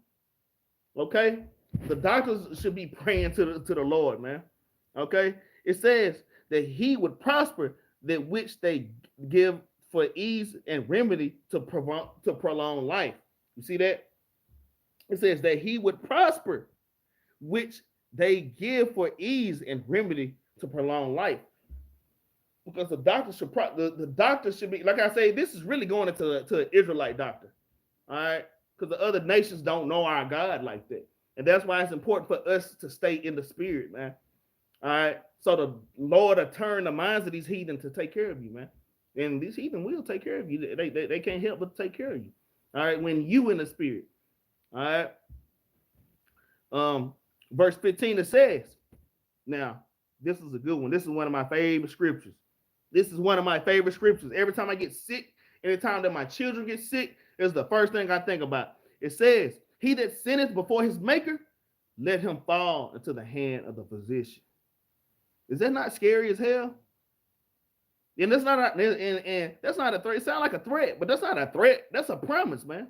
Okay? The doctors should be praying to the Lord, man. Okay? It says that he would prosper that which they give for ease and remedy to prolong life. You see that? It says that he would prosper which they give for ease and remedy to prolong life. Because the doctor should the doctor should be, like I say, this is really going into an Israelite doctor. All right? Because the other nations don't know our God like that. And that's why it's important for us to stay in the spirit, man. All right. So the Lord will turn the minds of these heathen to take care of you, man. And these heathen will take care of you. They can't help but take care of you. All right. When you in the spirit. All right. Verse 15, it says, now, this is a good one. This is one of my favorite scriptures. This is one of my favorite scriptures. Every time I get sick, anytime that my children get sick, it's the first thing I think about. It says, he that sinneth before his maker, let him fall into the hand of the physician. Is that not scary as hell? And that's not that's not a threat. It sounds like a threat, but that's not a threat. That's a promise, man.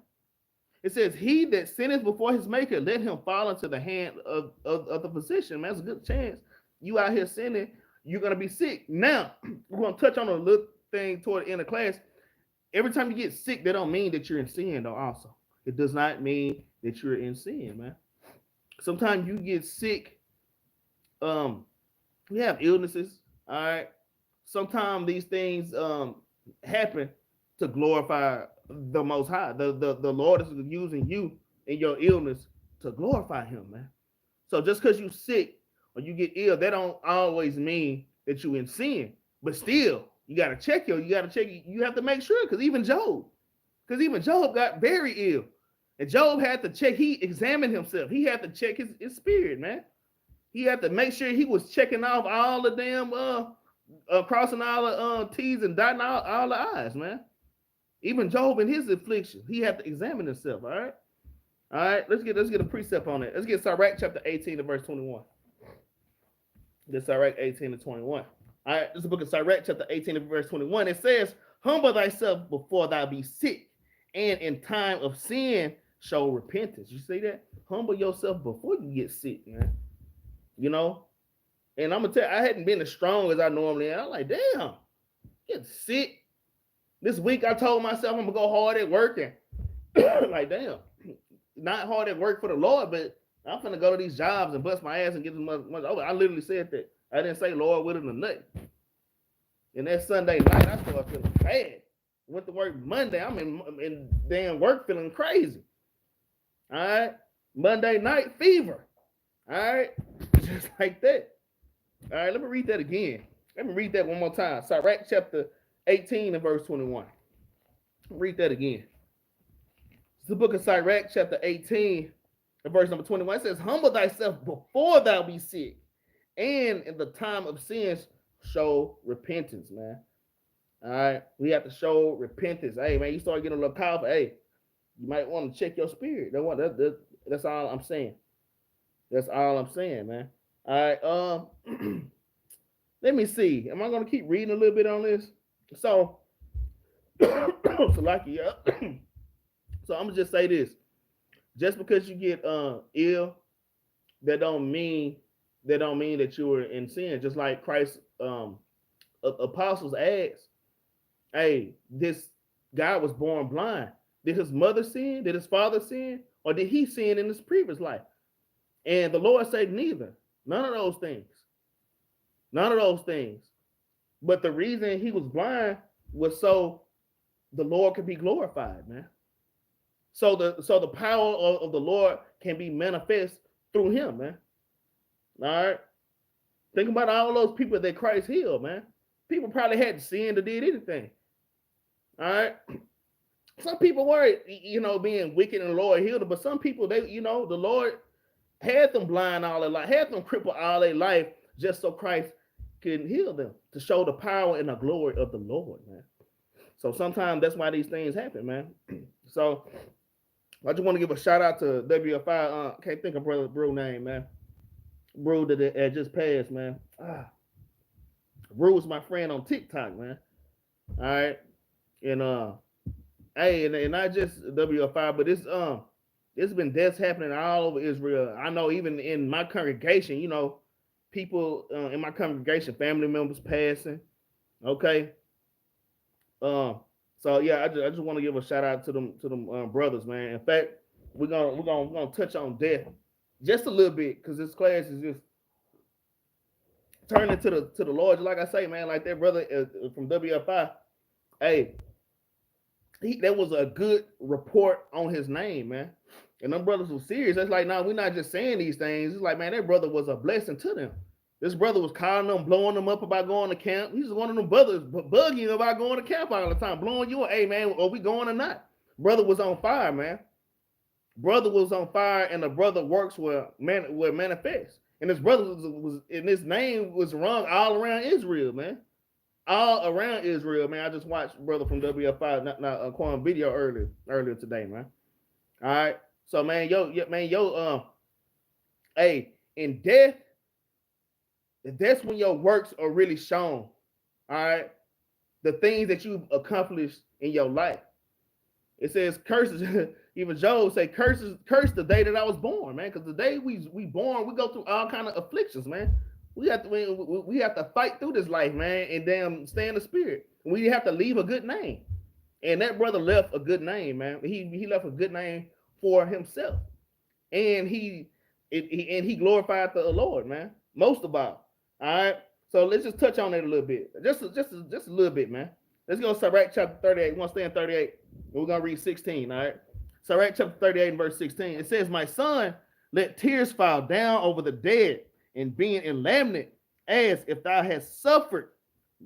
It says, he that sinneth before his maker, let him fall into the hand of the physician. Man, that's a good chance. You out here sinning, you're going to be sick. Now, we're going to touch on a little thing toward the end of class. Every time you get sick, that don't mean that you're in sin, though, also. It does not mean that you're in sin, man. Sometimes you get sick. We have illnesses, all right? Sometimes these things happen to glorify the Most High. The Lord is using you in your illness to glorify him, man. So just because you're sick or you get ill, that don't always mean that you're in sin. But still, you got to check you have to make sure, because even Job got very ill. And Job had to check, he examined himself. He had to check his spirit, man. He had to make sure he was checking off all the damn crossing all the T's and dotting all the I's, man. Even Job in his affliction, he had to examine himself. All right. All right. Let's get a precept on it. Let's get Sirach chapter 18 to verse 21. This Sirach 18 to 21. All right. This is the book of Sirach chapter 18 to verse 21. It says, humble thyself before thou be sick, and in time of sin show repentance. You see that? Humble yourself before you get sick, man. You know? And I'm going to tell you, I hadn't been as strong as I normally am. I'm like, damn, get sick. This week I told myself I'm going to go hard at work. And like, damn, not hard at work for the Lord, but I'm finna go to these jobs and bust my ass and get as much. Oh, I literally said that. I didn't say Lord with it or nothing. And that Sunday night, I started feeling bad. Went to work Monday. I'm in damn work feeling crazy. All right. Monday night fever. All right. Just like that. All right. Let me read that again. Let me read that one more time. Sirach chapter 18 and verse 21. Read that again. It's the book of Sirach chapter 18 and verse number 21. It says, humble thyself before thou be sick, and in the time of sins show repentance, man. All right. We have to show repentance. Hey, man, you start getting a little powerful. Hey, you might want to check your spirit. That's all I'm saying. That's all I'm saying, man. All right. Let me see. Am I going to keep reading a little bit on this? So, so like, yeah. So I'm gonna just say this: just because you get ill, that don't mean that you were in sin. Just like Christ, apostles asked, "Hey, this guy was born blind. Did his mother sin? Did his father sin? Or did he sin in his previous life?" And the Lord said, "Neither. None of those things. None of those things. But the reason he was blind was so the Lord could be glorified, man. So the power of the Lord can be manifest through him, man. All right. Think about all those people that Christ healed, man. People probably hadn't sinned or did anything. All right. Some people were, being wicked and the Lord healed them, but some people, the Lord had them blind all their life, had them crippled all their life just so Christ could heal them, to show the power and the glory of the Lord, man. So sometimes that's why these things happen, man. So I just want to give a shout out to WFI. Can't think of Brother Brew name, man. Brew that just passed, man. Brew was my friend on TikTok, man. All right, and hey, and not just WFI, but it's been deaths happening all over Israel. I know even in my congregation, people in my congregation, family members passing. Okay. So yeah, I just want to give a shout out to them brothers, man. In fact, we're gonna touch on death just a little bit because this class is just turning to the Lord. Like I say, man, like that brother from WFI, hey, that was a good report on his name, man. And them brothers were serious. That's like, we're not just saying these things. It's like, man, that brother was a blessing to them. This brother was calling them, blowing them up about going to camp. He's one of them brothers bugging about going to camp all the time, blowing you up. Hey, man, are we going or not? Brother was on fire, man. Brother was on fire, and the brother works were manifest. And his brother was and his name was rung all around Israel, man. All around Israel, man. I just watched brother from WF5 not Quan video earlier today, man. All right. So, man, hey, in death, that's when your works are really shown. All right. The things that you've accomplished in your life. It says curses. Even Job say curse the day that I was born, man. Because the day we born, we go through all kind of afflictions, man. We have to fight through this life, man, and damn stay in the spirit. We have to leave a good name. And that brother left a good name, man. He left a good name for himself. And he glorified the Lord, man. Most of all. All right. So let's just touch on that a little bit. Just a little bit, man. Let's go to Sirach chapter 38. We want to stay in 38. We're going to read 16, all right? Sirach chapter 38 and verse 16. It says, my son, let tears fall down over the dead, and being in lament, as if thou hast suffered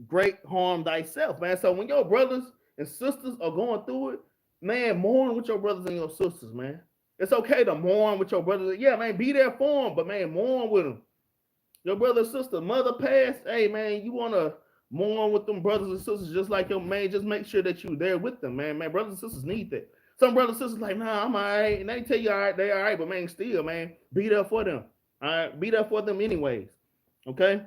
great harm thyself, man. So when your brothers and sisters are going through it, man, mourn with your brothers and your sisters, man. It's okay to mourn with your brothers. Yeah, man, be there for them, but, man, mourn with them. Your brother, sister, mother passed. Hey, man, you want to mourn with them brothers and sisters just like your man. Just make sure that you're there with them, man. Man, brothers and sisters need that. Some brothers and sisters like, nah, I'm all right. And they tell you, all right, they all right. But, man, still, man, be there for them. All right, be there for them anyways. Okay?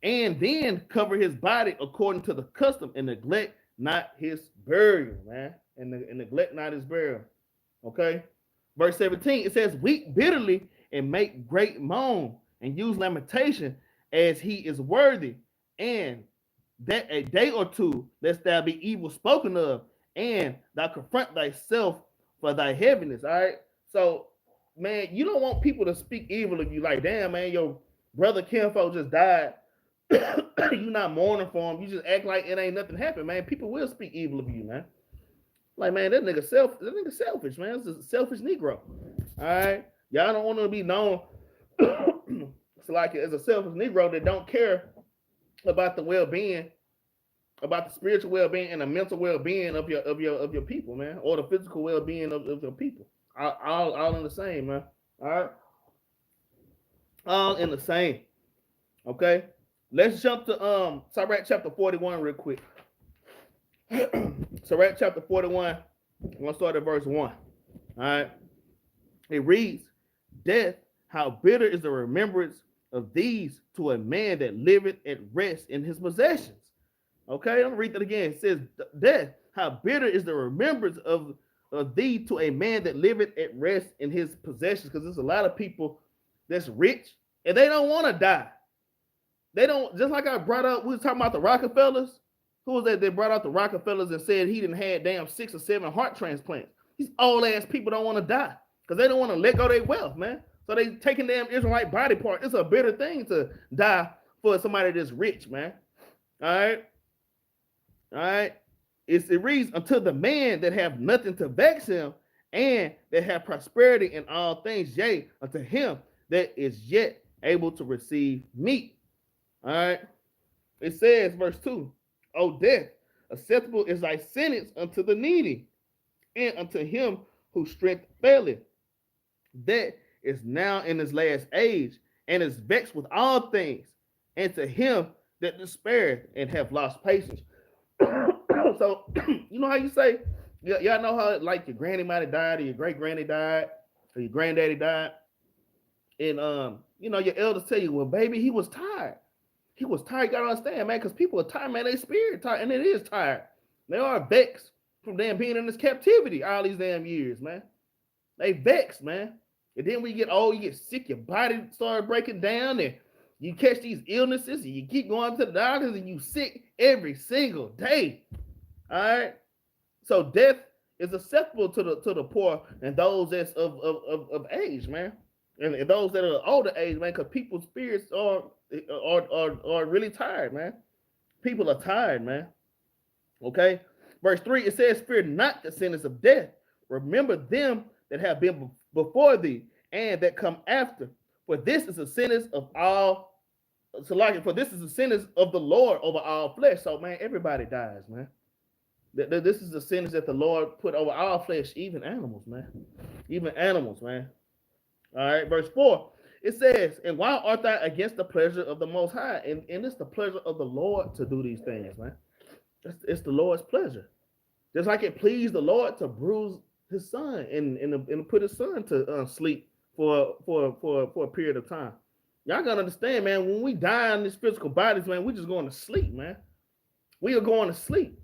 And then cover his body according to the custom and neglect not his burial, man. And neglect not his burial. Okay? Verse 17, it says, weep bitterly and make great moan and use lamentation as he is worthy, and that a day or two lest thou be evil spoken of, and thou confront thyself for thy heaviness. All right. So man, you don't want people to speak evil of you. Like, damn, man, your brother kinfolk just died. You not mourning for him. You just act like it ain't nothing happened, man. People will speak evil of you, man. Like, man, that nigga selfish, man. It's a selfish Negro. All right, y'all don't want to be known it's like as a selfish Negro that don't care about the well-being, about the spiritual well-being and the mental well-being of your people, man, or the physical well-being of your people. All in the same, man. All right, all in the same. Okay, let's jump to Sirach chapter 41 real quick. Sirach chapter 41. I'm gonna start at verse 1. All right, it reads, "Death, how bitter is the remembrance of these to a man that liveth at rest in his possessions." Okay, I'm gonna read that again. It says, "Death, how bitter is the remembrance of thee to a man that liveth at rest in his possessions." Because there's a lot of people that's rich and they don't want to die. They don't, just like I brought up, we was talking about the Rockefellers. Who was that brought out the Rockefellers and said he didn't had damn 6 or 7 heart transplants? These old ass people don't want to die because they don't want to let go their wealth, man. So they taking damn Israelite body part. It's a bitter thing to die for somebody that's rich, man. All right. All right. It reads, "Until the man that have nothing to vex him and that have prosperity in all things, yea, unto him that is yet able to receive meat." All right. It says, verse 2, "O death, acceptable is thy sentence unto the needy, and unto him whose strength faileth, that is now in his last age, and is vexed with all things, and to him that despaireth and have lost patience." So, you know how you say, y'all know how like your granny might have died, or your great granny died, or your granddaddy died, and you know, your elders tell you, "Well, baby, he was tired. He was tired." You gotta understand, man, because people are tired, man. They spirit tired, and it is tired. They are vexed from damn being in this captivity all these damn years, man. They vexed, man. And then when you get old, you get sick, your body starts breaking down, and you catch these illnesses, and you keep going to the doctors, and you sick every single day. All right. So death is acceptable to the poor and those that's of age, man, and those that are older age, man, because people's spirits are really tired, man. People are tired, man. Okay. Verse 3, it says, "Fear not the sentence of death. Remember them that have been before thee and that come after. For this is the sentence of all." So like, for this is the sentence of the Lord over all flesh. So, man, everybody dies, man. This is the sentence that the Lord put over all flesh, even animals, man. Even animals, man. All right, verse 4. It says, "And why art thou against the pleasure of the Most High?" And it's the pleasure of the Lord to do these things, man. It's the Lord's pleasure. Just like it pleased the Lord to bruise his son and put his son to sleep for a period of time. Y'all gotta understand, man, when we die in these physical bodies, man, we're just going to sleep, man. We are going to sleep.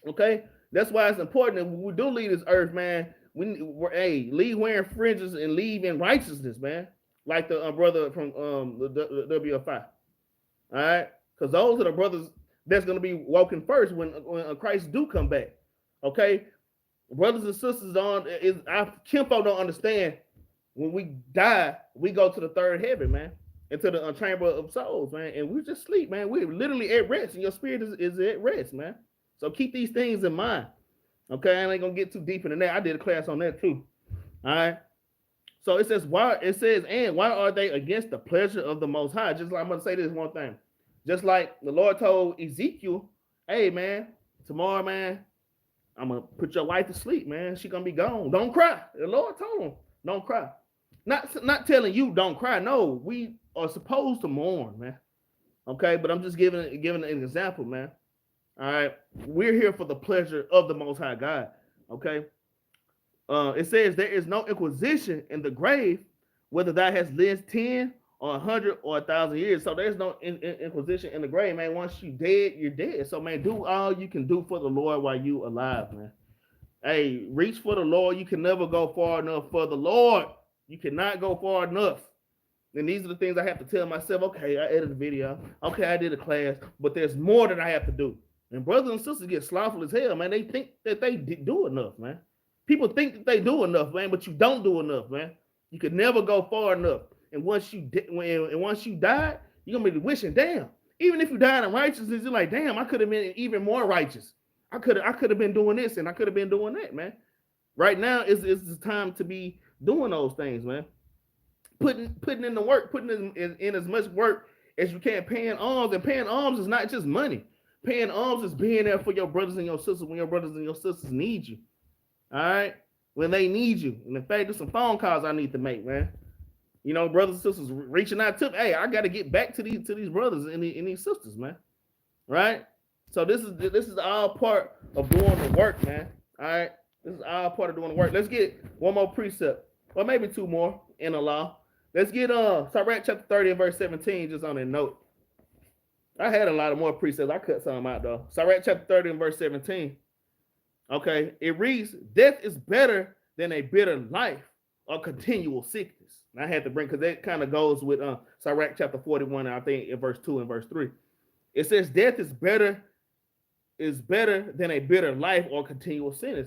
Okay? That's why it's important that when we do leave this earth, man, we're leave wearing fringes and leave in righteousness, man. Like the brother from the WFI. All right? Because those are the brothers that's going to be woken first when Christ do come back. Okay? Brothers and sisters, our kinfolk don't understand. When we die, we go to the third heaven, man, into the chamber of souls, man, and we just sleep, man. We're literally at rest, and your spirit is at rest, man. So keep these things in mind. Okay, I ain't gonna get too deep into that. I did a class on that too. All right. So it says, and why are they against the pleasure of the Most High? Just like I'm gonna say this one thing. Just like the Lord told Ezekiel, "Hey, man, tomorrow, man, I'm gonna put your wife to sleep, man. She gonna be gone. Don't cry." The Lord told him, "Don't cry." Not telling you don't cry. No, we are supposed to mourn, man. Okay, but I'm just giving an example, man. All right, we're here for the pleasure of the Most High God. Okay, it says there is no inquisition in the grave, whether thou hast lived 10 or 100 or 1,000 years. So there's no inquisition in the grave, man. Once you dead, you're dead. So, man, do all you can do for the Lord while you alive, man. Hey, reach for the Lord. You can never go far enough for the Lord. You cannot go far enough. And these are the things I have to tell myself. Okay, I edited a video. Okay, I did a class, but there's more that I have to do. And brothers and sisters get slothful as hell, man. They think that they do enough, man. People think that they do enough, man, but you don't do enough, man. You could never go far enough. And once you die, you're gonna be wishing, damn. Even if you died in righteousness, you're like, damn, I could have been even more righteous. I could have been doing this and I could have been doing that, man. Right now is the time to be doing those things, man. Putting in the work, putting in as much work as you can, paying alms. And paying alms is not just money. Paying alms is being there for your brothers and your sisters when your brothers and your sisters need you. All right? When they need you. And in fact, there's some phone calls I need to make, man. You know, brothers and sisters reaching out to me. Hey, I got to get back to these brothers and these sisters, man. Right? So this is all part of doing the work, man. All right? This is all part of doing the work. Let's get one more precept, or maybe two more in the law. Let's get Sirach chapter 30 and verse 17 just on a note. I had a lot of more precepts. I cut some out though. Sirach chapter 30 and verse 17. Okay, it reads, death is better than a bitter life or continual sickness. And I had to bring, because that kind of goes with Sirach chapter 41, I think in verse 2 and verse 3. It says death is better than a bitter life or continual sin.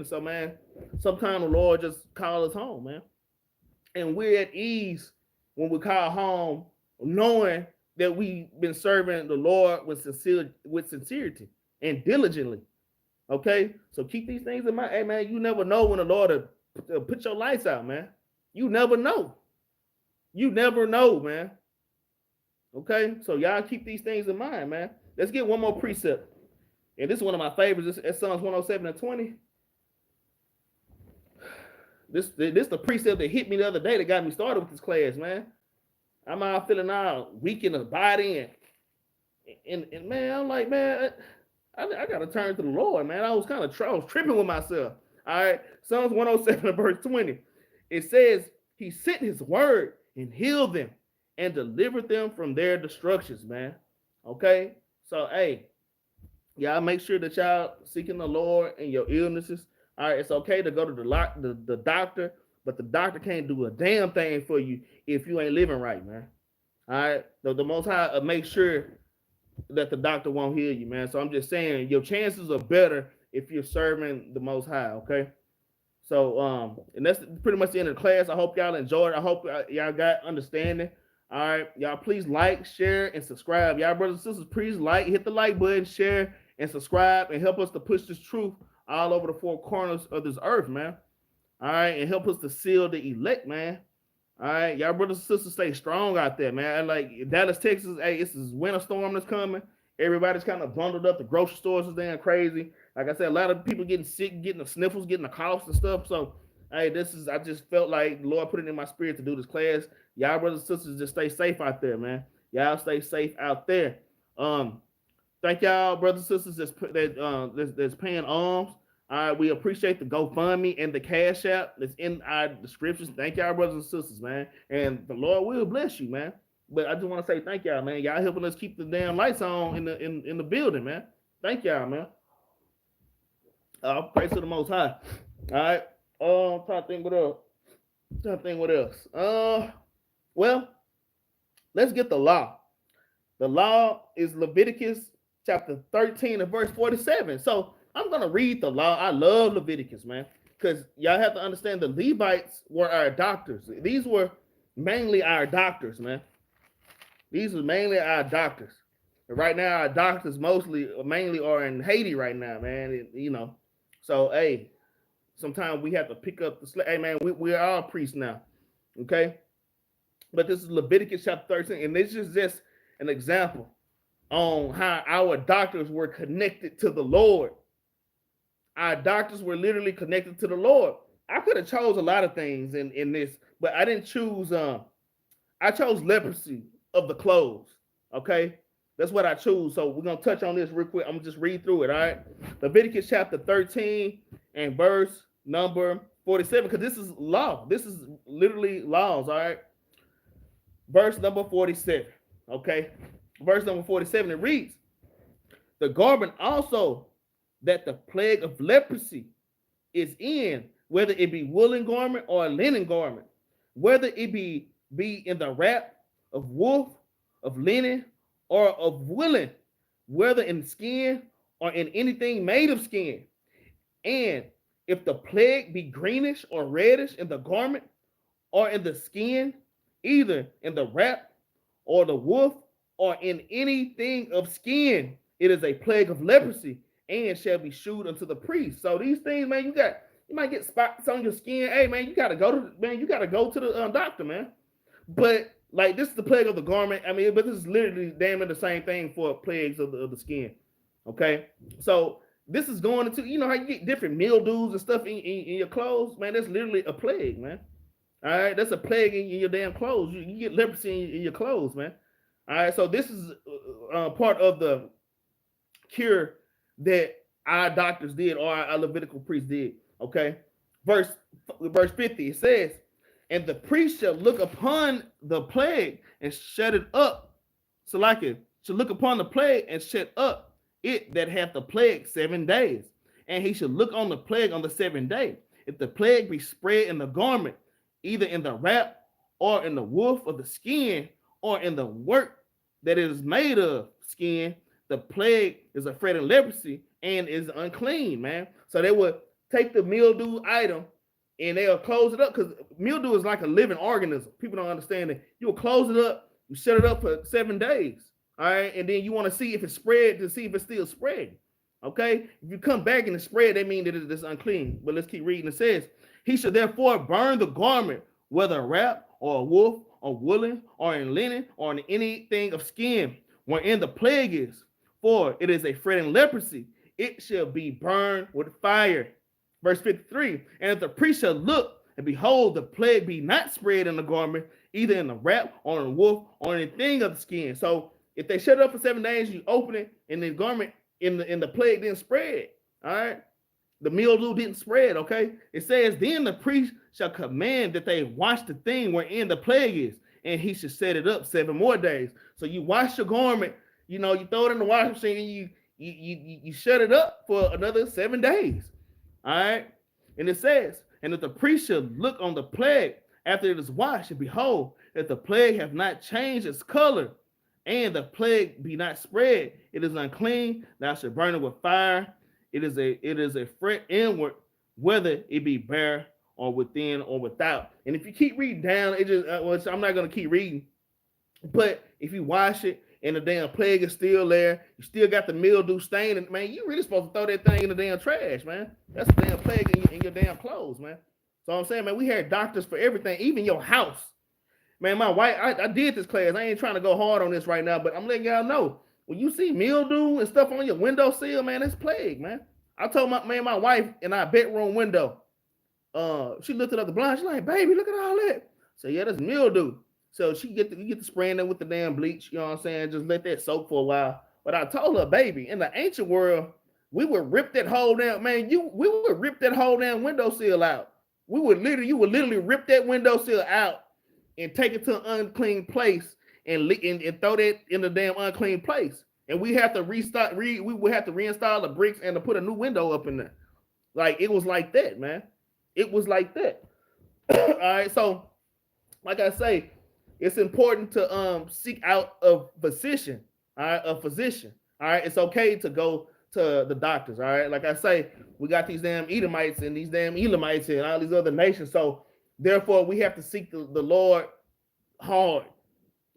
So, man, sometimes the Lord just call us home, man. And we're at ease when we call home, knowing that we've been serving the Lord with sincerity and diligently. Okay? So keep these things in mind. Hey, man, you never know when the Lord will put your lights out, man. You never know. You never know, man. Okay? So y'all keep these things in mind, man. Let's get one more precept. And this is one of my favorites. It's Psalms 107 and 20. This the precept that hit me the other day that got me started with this class, man. I'm all feeling all weak in the body. And man, I'm like, man, I got to turn to the Lord, man. I was tripping with myself. All right. Psalms 107 and verse 20. It says, he sent his word and healed them and delivered them from their destructions, man. Okay. So, hey, y'all make sure that y'all seeking the Lord in your illnesses. All right, it's okay to go to the doctor, but the doctor can't do a damn thing for you if you ain't living right, man. All right, the Most High make sure that the doctor won't heal you, man. So I'm just saying your chances are better if you're serving the Most High, okay? So, and that's pretty much the end of the class. I hope y'all enjoyed. I hope y'all got understanding. All right, y'all please like, share, and subscribe. Y'all brothers and sisters, please hit the like button, share, and subscribe, and help us to push this truth all over the four corners of this earth, man. All right, and help us to seal the elect, man. All right, y'all brothers and sisters, stay strong out there, man. Like Dallas, Texas, hey, it's this winter storm that's coming. Everybody's kind of bundled up. The grocery stores is damn crazy. Like I said, a lot of people getting sick, getting the sniffles, getting the coughs and stuff. So, hey, I just felt like the Lord put it in my spirit to do this class. Y'all brothers and sisters, just stay safe out there, man. Y'all stay safe out there. Thank y'all, brothers and sisters, that's paying alms. We appreciate the GoFundMe and the Cash App that's in our descriptions. Thank y'all, brothers and sisters, man. And the Lord will bless you, man. But I just want to say thank y'all, man. Y'all helping us keep the damn lights on in the building, man. Thank y'all, man. Praise to the Most High. All right. Trying to think what else. Well, let's get the law. The law is Leviticus chapter 13 and verse 47. So I'm going to read the law. I love Leviticus, man, because y'all have to understand the Levites were our doctors. These were mainly our doctors, man. These are mainly our doctors. And right now, our doctors mainly are in Haiti right now, man. You know, so, hey, sometimes we have to pick up the slack. Hey, man, we're all priests now, okay? But this is Leviticus chapter 13, and this is just an example on how our doctors were connected to the Lord. Our doctors were literally connected to the Lord. I could have chose a lot of things in this, but I didn't choose. I chose leprosy of the clothes. Okay, that's what I choose. So we're gonna touch on this real quick. I'm gonna just read through it. All right, Leviticus chapter 13 and verse number 47, because this is law. This is literally laws. All right, verse number 47. Okay, verse number 47. It reads, "The garment also that the plague of leprosy is in, whether it be woolen garment or a linen garment, whether it be in the wrap of wolf, of linen, or of woolen, whether in skin or in anything made of skin, and if the plague be greenish or reddish in the garment or in the skin, either in the wrap or the wolf or in anything of skin, it is a plague of leprosy and shall be shewed unto the priest. So these things, man, you might get spots on your skin. Hey, man, you gotta go to the doctor, man. But like this is the plague of the garment. I mean, but this is literally damn near the same thing for plagues of the skin. Okay, so this is going into, you know how you get different mildews and stuff in your clothes, man. That's literally a plague, man. All right, that's a plague in your damn clothes. You get leprosy in your clothes, man. All right, so this is part of the cure that our doctors did or our Levitical priests did. Okay, verse 50, it says, and the priest shall look upon the plague and shut it up. So like it shall look upon the plague and shut up it that hath the plague 7 days. And he shall look on the plague on the 7th day. If the plague be spread in the garment, either in the wrap or in the woof of the skin or in the work that it is made of skin, the plague is a fretting leprosy and is unclean, man. So they would take the mildew item and they'll close it up, because mildew is like a living organism. People don't understand that. You'll close it up, you shut it up for 7 days, all right? And then you want to see if it's spread, to see if it's still spreading, okay? If you come back and it's spread, that means that it is unclean. But let's keep reading. It says, he should therefore burn the garment, whether a wrap or a wolf or woolen or in linen or in anything of skin, wherein the plague is. For it is a fretting leprosy. It shall be burned with fire. Verse 53, and if the priest shall look, and behold, the plague be not spread in the garment, either in the wrap or in the wolf or anything of the skin. So if they shut it up for 7 days, you open it, and the garment in the plague didn't spread. All right, the mildew didn't spread. Okay, it says, then the priest shall command that they wash the thing wherein the plague is, and he should set it up 7 more days. So you wash your garment, you know, you throw it in the washing machine, and you shut it up for another 7 days. All right, and it says, and if the priest shall look on the plague after it is washed, and behold, if the plague have not changed its color, and the plague be not spread, it is unclean. Thou shalt burn it with fire. It is a fret inward, whether it be bare or within or without. And if you keep reading down, it just well, I'm not gonna keep reading, but if you wash it and the damn plague is still there, you still got the mildew stain, and man, you really supposed to throw that thing in the damn trash, man. That's a damn plague in your damn clothes, man. So I'm saying, man, we had doctors for everything, even your house. Man, my wife, I did this class. I ain't trying to go hard on this right now, but I'm letting y'all know, when you see mildew and stuff on your windowsill, man, it's plague, man. I told my wife in our bedroom window, she lifted up the blind. She's like, baby, look at all that. So yeah, that's mildew. So you get to spraying that with the damn bleach, you know what I'm saying? Just let that soak for a while. But I told her, baby, in the ancient world, we would rip that whole damn, man, we would rip that whole damn windowsill out. You would literally rip that windowsill out and take it to an unclean place and throw that in the damn unclean place. And we have to we would have to reinstall the bricks and to put a new window up in there. Like, it was like that, man. It was like that. All right, so like I say, it's important to seek out a physician. All right, a physician. All right, it's okay to go to the doctors. All right, like I say, we got these damn Edomites and these damn Elamites and all these other nations. So therefore, we have to seek the Lord hard,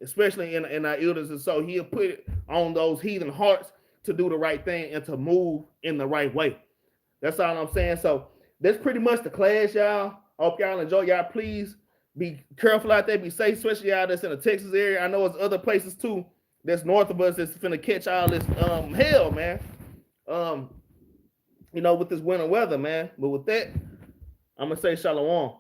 especially in our elders. And so He'll put it on those heathen hearts to do the right thing and to move in the right way. That's all I'm saying. So that's pretty much the class, y'all. I hope y'all enjoy. Y'all please be careful out there, be safe, especially y'all that's in the Texas area. I know it's other places too that's north of us that's finna catch all this hell, man. You know, with this winter weather, man. But with that, I'm gonna say shalom.